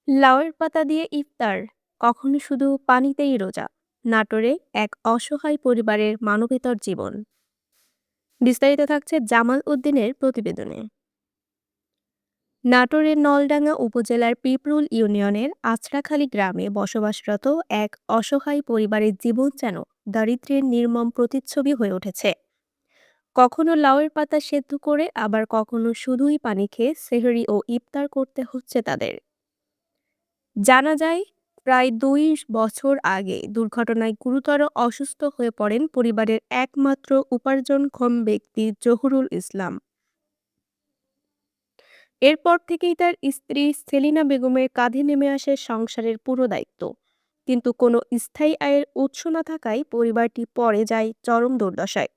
লাউয়ের পাতা দিয়ে ইফতার, কখনো শুধু পানিতেই রোজা। নাটোরে এক অসহায় পরিবারের মানবেতর জীবন। বিস্তারিত থাকছে জামাল উদ্দিনের প্রতিবেদনে। নাটোরের নলডাঙ্গা উপজেলার পিপরুল ইউনিয়নের আছড়াখালী গ্রামে বসবাসরত এক অসহায় পরিবারের জীবন যেন দারিদ্র্যের নির্মম প্রতিচ্ছবি হয়ে উঠেছে। কখনো লাউয়ের পাতা সেদ্ধ করে, আবার কখনো শুধুই পানি খেয়ে সেহরি ও ইফতার করতে হচ্ছে তাদের। জানা যায়, প্রায় ২ বছর আগে দুর্ঘটনায় গুরুতর অসুস্থ হয়ে পড়েন পরিবারের একমাত্র উপার্জনক্ষম ব্যক্তি জহুরুল ইসলাম। এরপর থেকেই তার স্ত্রী সেলিনা বেগমের কাঁধে নেমে আসে সংসারের পুরো দায়িত্ব। কিন্তু কোনো স্থায়ী আয়ের উৎস না থাকায় পরিবারটি পড়ে যায় চরম দুর্দশায়।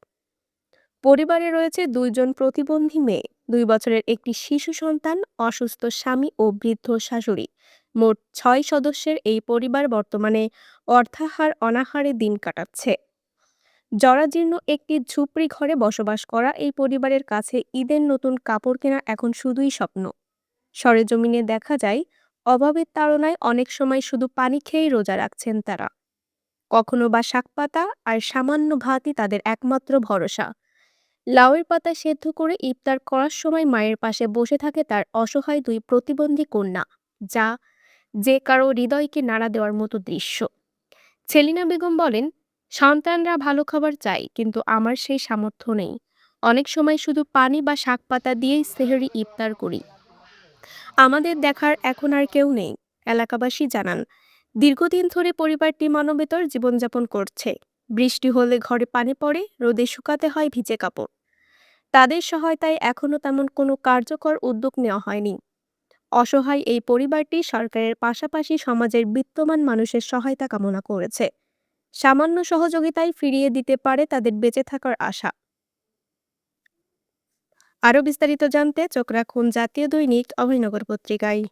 পরিবারে রয়েছে ২ জন প্রতিবন্ধী মেয়ে, ২ বছরের একটি শিশু সন্তান, অসুস্থ স্বামী ও বৃদ্ধ শাশুড়ি। মোট ৬ সদস্যের এই পরিবার বর্তমানে অর্থাহার অনাহারে দিন কাটাচ্ছে। জরাজীর্ণ একটি ঝুপড়ি ঘরে বসবাস করা এই পরিবারের কাছে ঈদের নতুন কাপড় কেনা এখন শুধুই স্বপ্ন। সরেজমিনে দেখা যায়, অভাবের তাড়নায় অনেক সময় শুধু পানি খেয়েই রোজা রাখছেন তারা। কখনো বা শাকপাতা আর সামান্য ভাতই তাদের একমাত্র ভরসা। লাউয়ের পাতা সেদ্ধ করে ইফতার করার সময় মায়ের পাশে বসে থাকে তার অসহায় ২ প্রতিবন্ধী কন্যা, যা যে কারো হৃদয়কে নাড়া দেওয়ার মতো দৃশ্য। সেলিনা বেগম বলেন, সন্তানরা ভালো খাবার চায়, কিন্তু আমার সেই সামর্থ্য নেই। অনেক সময় শুধু পানি বা শাকপাতা দিয়েই সেহরি ইফতার করি। আমাদের দেখার এখন আর কেউ নেই। এলাকাবাসী জানান, দীর্ঘদিন ধরে পরিবারটি মানবেতর জীবনযাপন করছে। বৃষ্টি হলে ঘরে পানি পড়ে, রোদে শুকাতে হয় ভিজে কাপড়। তাদের সহায়তায় এখনো তেমন কোনো কার্যকর উদ্যোগ নেওয়া হয়নি। অসহায় এই পরিবারটি সরকারের পাশাপাশি সমাজের বিত্তমান মানুষের সহায়তা কামনা করেছে। সামান্য সহযোগিতায় ফিরিয়ে দিতে পারে তাদের বেঁচে থাকার আশা। আরও বিস্তারিত জানতে চোখ রাখুন জাতীয় দৈনিক অভয়নগর পত্রিকায়।